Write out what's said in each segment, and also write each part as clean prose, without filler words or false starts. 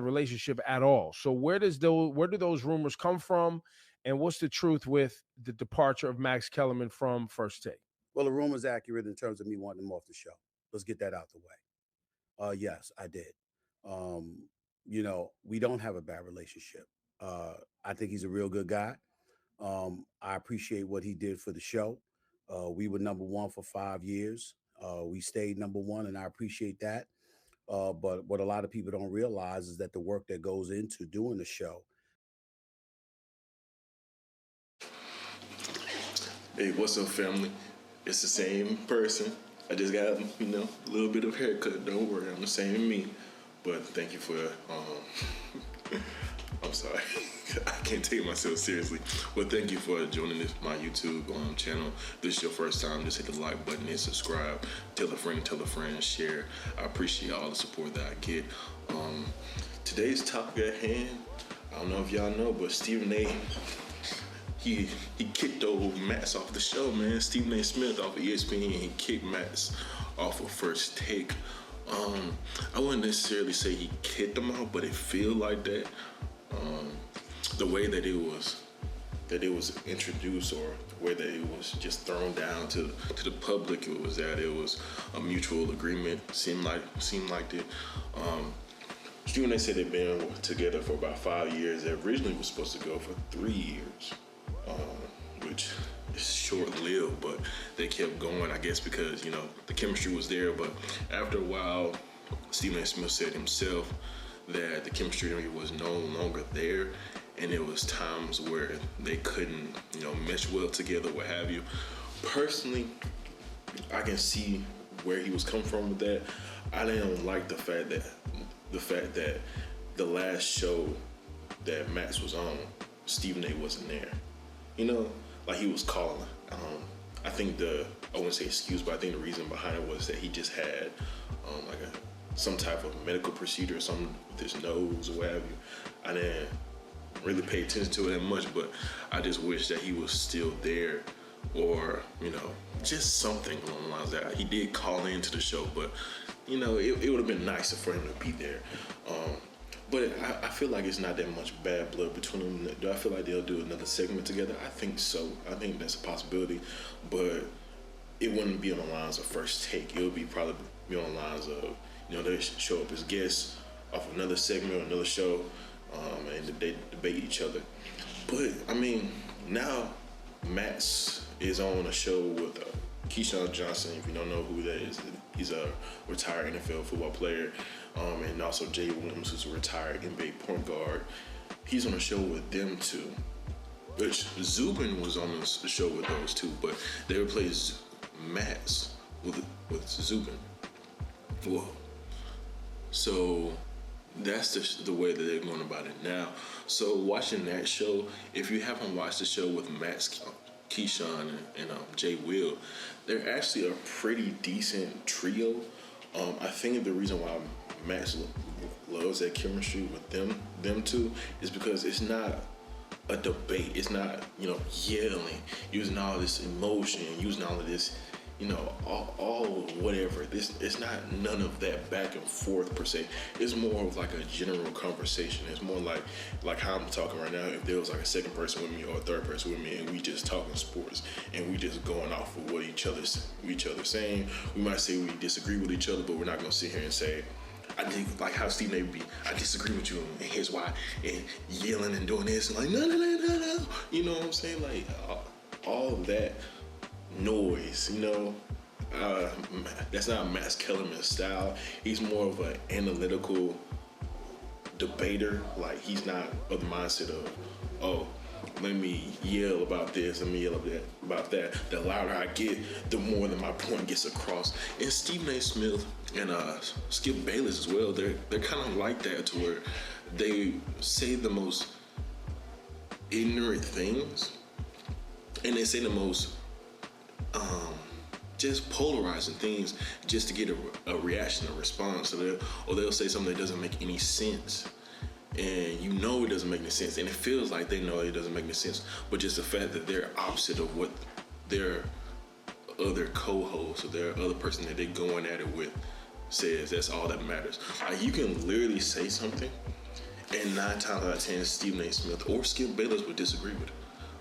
relationship at all. So where do those rumors come from, and what's the truth with the departure of Max Kellerman from First Take? Well, the rumor's accurate in terms of me wanting him off the show. Let's get that out the way. Yes, I did. Um, we don't have a bad relationship. I think he's a real good guy. I appreciate what he did for the show. We were number one for 5 years. We stayed number one, and I appreciate that. But what a lot of people don't realize is that the work that goes into doing the show. Hey, what's up, family? It's the same person. I just got, a little bit of haircut. Don't worry, I'm the same me. But thank you for, I'm sorry. I can't take myself seriously. But thank you for joining my YouTube channel. If this is your first time, just hit the like button and subscribe. Tell a friend, share. I appreciate all the support that I get. Today's topic at hand, I don't know if y'all know, but Stephen A., he kicked old Max off the show, man. Stephen A. Smith off of ESPN, he kicked Max off of First Take. I wouldn't necessarily say he kicked him out, but it feel like that. The way that it was introduced, or the way that it was just thrown down to the public, it was that it was a mutual agreement. Seemed like it. Stephen A. said they've been together for about 5 years. They originally was supposed to go for 3 years, which is short-lived, but they kept going, I guess, because, the chemistry was there. But after a while, Stephen A. Smith said himself that the chemistry was no longer there, and it was times where they couldn't, mesh well together, what have you. Personally, I can see where he was coming from with that. I didn't like the fact that the last show that Max was on, Stephen A. wasn't there. Like he was calling. I think I wouldn't say excuse, but I think the reason behind it was that he just had some type of medical procedure or something with his nose or what have you. I didn't really pay attention to it that much, but I just wish that he was still there, or just something along the lines of that. He did call into the show, but it would have been nicer for him to be there. But I feel like it's not that much bad blood between them. Do I feel like they'll do another segment together? I think so. I think that's a possibility, but it wouldn't be on the lines of First Take. It would probably be on the lines of, they show up as guests off another segment or another show, and they debate each other. But now Max is on a show with Keyshawn Johnson. If you don't know who that is, he's a retired NFL football player, and also Jay Williams, who's a retired NBA point guard. He's on a show with them two. Which Zubin was on the show with those two, but they replaced Max with Zubin. Whoa. So that's the way that they're going about it now. So watching that show, if you haven't watched the show with Max, Keyshawn, and Jay Will, they're actually a pretty decent trio. I think the reason why Max loves that chemistry with them two is because it's not a debate. It's not, yelling, using all this emotion, using all of this, all whatever. It's not none of that back and forth per se. It's more of like a general conversation. It's more like how I'm talking right now. If there was like a second person with me or a third person with me, and we just talking sports and we just going off of what each other's saying. We might say we disagree with each other, but we're not gonna sit here and say, I think like how Stephen A. would be, I disagree with you, and here's why, and yelling and doing this, and like, no. You know what I'm saying? Like, all that noise, that's not Max Kellerman's style. He's more of an analytical debater. Like, he's not of the mindset of, let me yell about this, let me yell about that. The louder I get, the more that my point gets across. And Stephen A. Smith and Skip Bayless as well, they're kind of like that, to where they say the most ignorant things, and they say the most just polarizing things just to get a reaction, a response. Or they'll say something that doesn't make any sense, and it doesn't make any sense, and it feels like they know it doesn't make any sense, but just the fact that they're opposite of what their other co-host or their other person that they're going at it with says, that's all that matters. Like, you can literally say something And 9 times out of 10, Stephen A. Smith or Skip Bayless would disagree with it.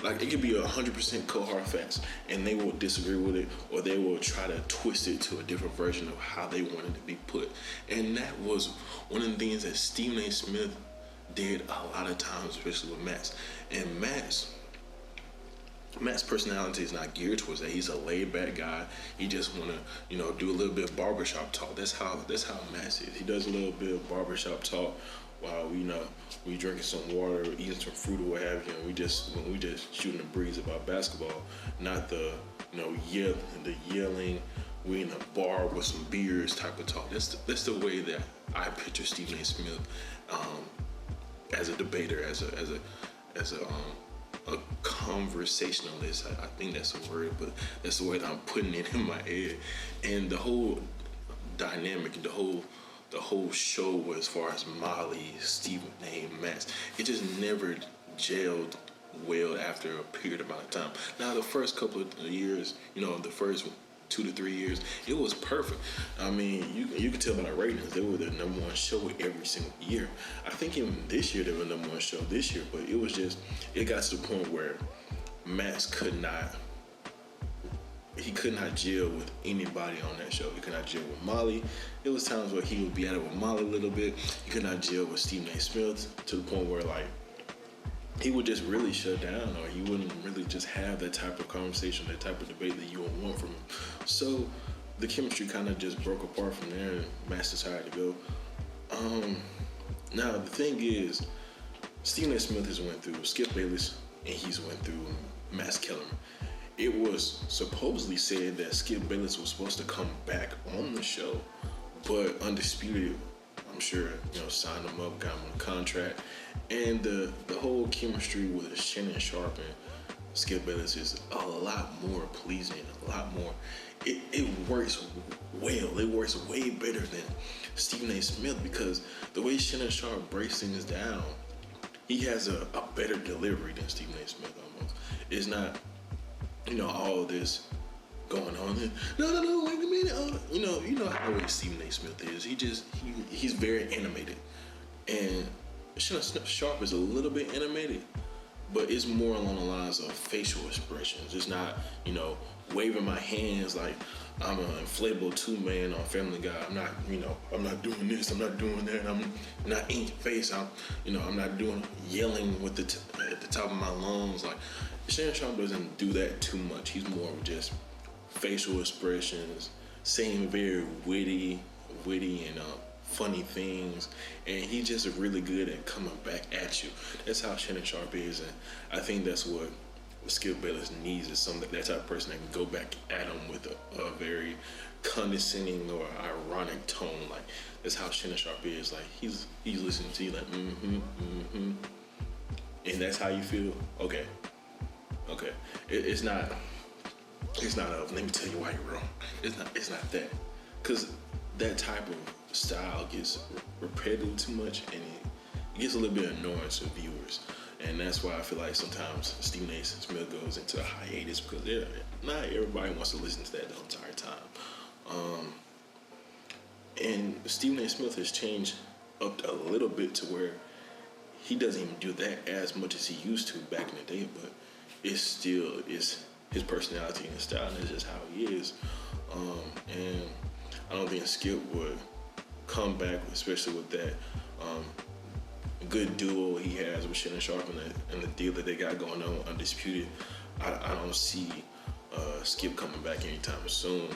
Like, it could be 100% cold hard facts, and they will disagree with it, or they will try to twist it to a different version of how they wanted to be put. And that was one of the things that Stephen A. Smith did a lot of times, especially with Max. And Matt's personality is not geared towards that. He's a laid back guy. He just wanna, do a little bit of barbershop talk. That's how Matt is. He does a little bit of barbershop talk while we drinking some water, eating some fruit or what have you. And we just shooting the breeze about basketball, not the yelling. We in a bar with some beers type of talk. That's the way that I picture Stephen A. Smith as a debater, as a conversationalist. I think that's a word, but that's the way that I'm putting it in my head. And the whole dynamic, the whole show, as far as Molly, Stephen A., Max, it just never gelled well after a period amount of time. Now, the first couple of years, the first 2 to 3 years, it was perfect. I mean, you can tell by the ratings, they were the number one show every single year. I think even this year they were the number one show this year, but it got to the point where Max could not gel with anybody on that show. He could not gel with Molly. There was times where he would be at it with Molly a little bit. He could not gel with Stephen A. Smith to the point where, like, he would just really shut down, or he wouldn't really just have that type of conversation, that type of debate that you would want from him. So the chemistry kind of just broke apart from there, and Max decided to go. Now the thing is, Stephen A. Smith has went through Skip Bayless, and he's went through Max Kellerman. It was supposedly said that Skip Bayless was supposed to come back on the show, but Undisputed, I'm sure, signed him up, got him on a contract. And the whole chemistry with Shannon Sharp and Skip Bayless is a lot more pleasing, a lot more. It works well. It works way better than Stephen A. Smith, because the way Shannon Sharp breaks things down, he has a better delivery than Stephen A. Smith almost. It's not, all this going on. No, wait a minute. You know how the way Stephen A. Smith is. He's very animated. And Shannon Sharp is a little bit animated, but it's more along the lines of facial expressions. It's not, waving my hands like I'm an inflatable 2-man on Family Guy. I'm not doing this, I'm not doing that, I'm not in your face. I'm not doing yelling with at the top of my lungs. Like, Shannon Sharp doesn't do that too much. He's more of just facial expressions, saying very witty and funny things, and he's just really good at coming back at you. That's how Shannon Sharp is, and I think that's what Skip Bayless needs, is that type of person that can go back at him with a very condescending or ironic tone. Like, that's how Shannon Sharp is. Like, he's listening to you like, and that's how you feel. Okay. It's not let me tell you why you're wrong. It's not that, because that type of style gets repetitive too much, and it gets a little bit annoying to viewers. And that's why I feel like sometimes Stephen A. Smith goes into a hiatus, because not everybody wants to listen to that the entire time. And Stephen A. Smith has changed up a little bit to where he doesn't even do that as much as he used to back in the day, but it still is his personality and his style, and it's just how he is. And I don't think Skip would come back, especially with that good duo he has with Shannon Sharp and the deal that they got going on, Undisputed. I don't see Skip coming back anytime soon.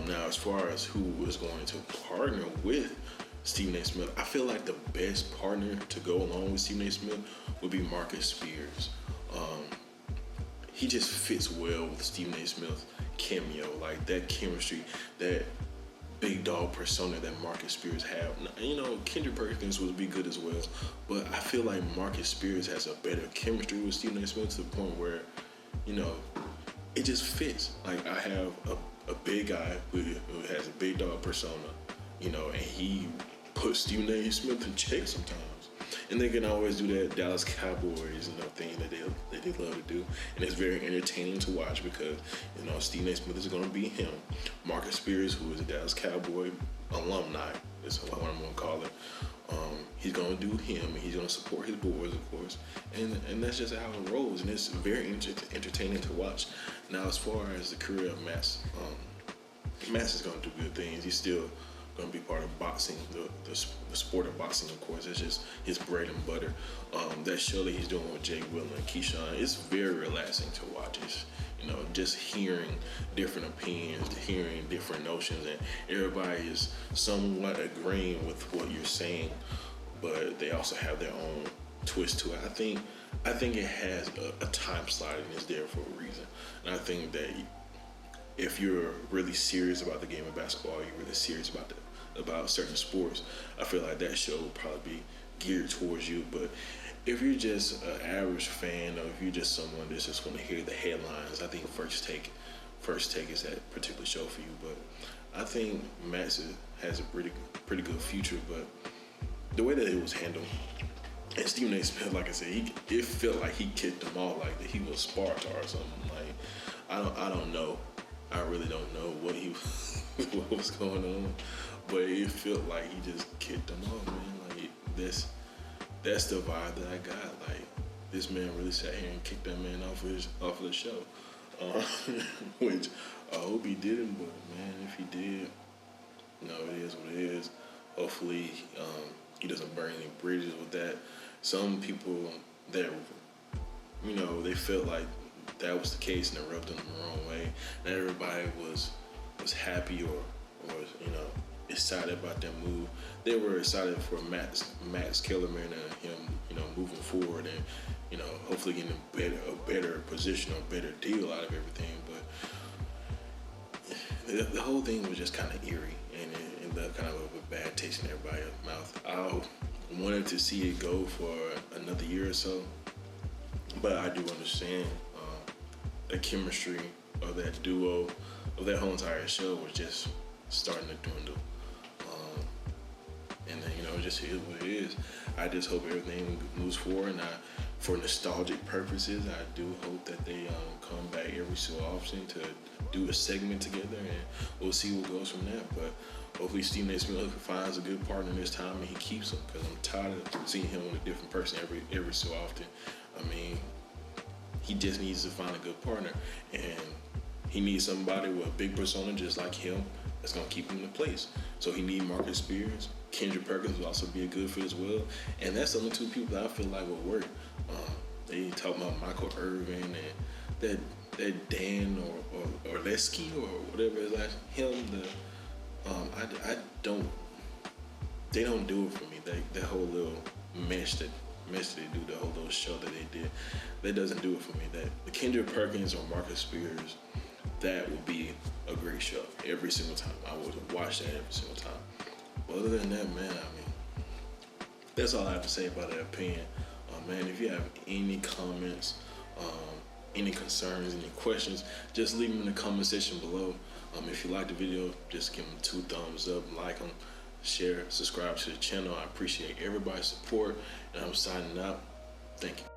Now, as far as who is going to partner with Stephen A. Smith, I feel like the best partner to go along with Stephen A. Smith would be Marcus Spears. He just fits well with Stephen A. Smith's cameo, like that chemistry, that big dog persona that Marcus Spears have. Kendrick Perkins would be good as well, but I feel like Marcus Spears has a better chemistry with Stephen A. Smith to the point where, it just fits. Like, I have a big guy who has a big dog persona, and he puts Stephen A. Smith in check sometimes. And they can always do that Dallas Cowboys, thing that they love to do. And it's very entertaining to watch because, Stephen A. Smith is going to be him. Marcus Spears, who is a Dallas Cowboy alumni, is what I'm going to call it. He's gonna do him, and he's gonna support his boys, of course, and that's just how it rolls, and it's very entertaining to watch. Now, as far as the career of Max is gonna do good things. He's still gonna be part of boxing, the sport of boxing, of course. It's just his bread and butter. That show that he's doing with Jay Will and Keyshawn, it's very relaxing to watch. It's, just hearing different opinions, hearing different notions, and everybody is somewhat agreeing with what you're saying, but they also have their own twist to it. I think it has a time slot and it's there for a reason. And I think that if you're really serious about the game of basketball, you're really serious about certain sports, I feel like that show will probably be geared towards you. But if you're just an average fan, or if you're just someone that's just want to hear the headlines, I think First Take is that particular show for you. But I think Max has a pretty good future. But the way that it was handled, and Stephen A. Smith, like I said, it felt like he kicked him off, like that he was Sparta or something. Like I don't know. I really don't know what what was going on, but it felt like he just kicked him off, man. Like that's the vibe that I got. Like, this man really sat here and kicked that man off of the show, which I hope he didn't. But man, if he did, it is what it is. Hopefully, he doesn't burn any bridges with that. Some people that they felt like that was the case and it rubbed them the wrong way. Not everybody was happy or excited about that move. They were excited for Max Kellerman and him, moving forward and hopefully getting a better position or a better deal out of everything. But the whole thing was just kind of eerie and left kind of a bad taste in everybody's mouth. I wanted to see it go for another year or so, but I do understand the chemistry of that duo, of that whole entire show was just starting to dwindle. And then, it just is what it is. I just hope everything moves forward, and for nostalgic purposes, I do hope that they come back every so often to do a segment together, and we'll see what goes from that. But hopefully Stephen A. Smith finds a good partner this time and he keeps him, because I'm tired of seeing him with a different person every so often. I mean, he just needs to find a good partner, and he needs somebody with a big persona just like him that's gonna keep him in place. So he needs Marcus Spears. Kendrick Perkins will also be a good fit as well, and that's the only two people that I feel like will work. They talk about Michael Irvin and that Dan or Lesky or whatever is like him. I don't. They don't do it for me. That whole little mesh that they do, the whole little show that they did, that doesn't do it for me. That the Kendrick Perkins or Marcus Spears, that would be a great show every single time. I would watch that every single time. But other than that, man, I mean, that's all I have to say about that opinion. Man, if you have any comments, any concerns, any questions, just leave them in the comment section below. If you like the video, just give them 2 thumbs up, like them, share, subscribe to the channel. I appreciate everybody's support, and I'm signing out. Thank you.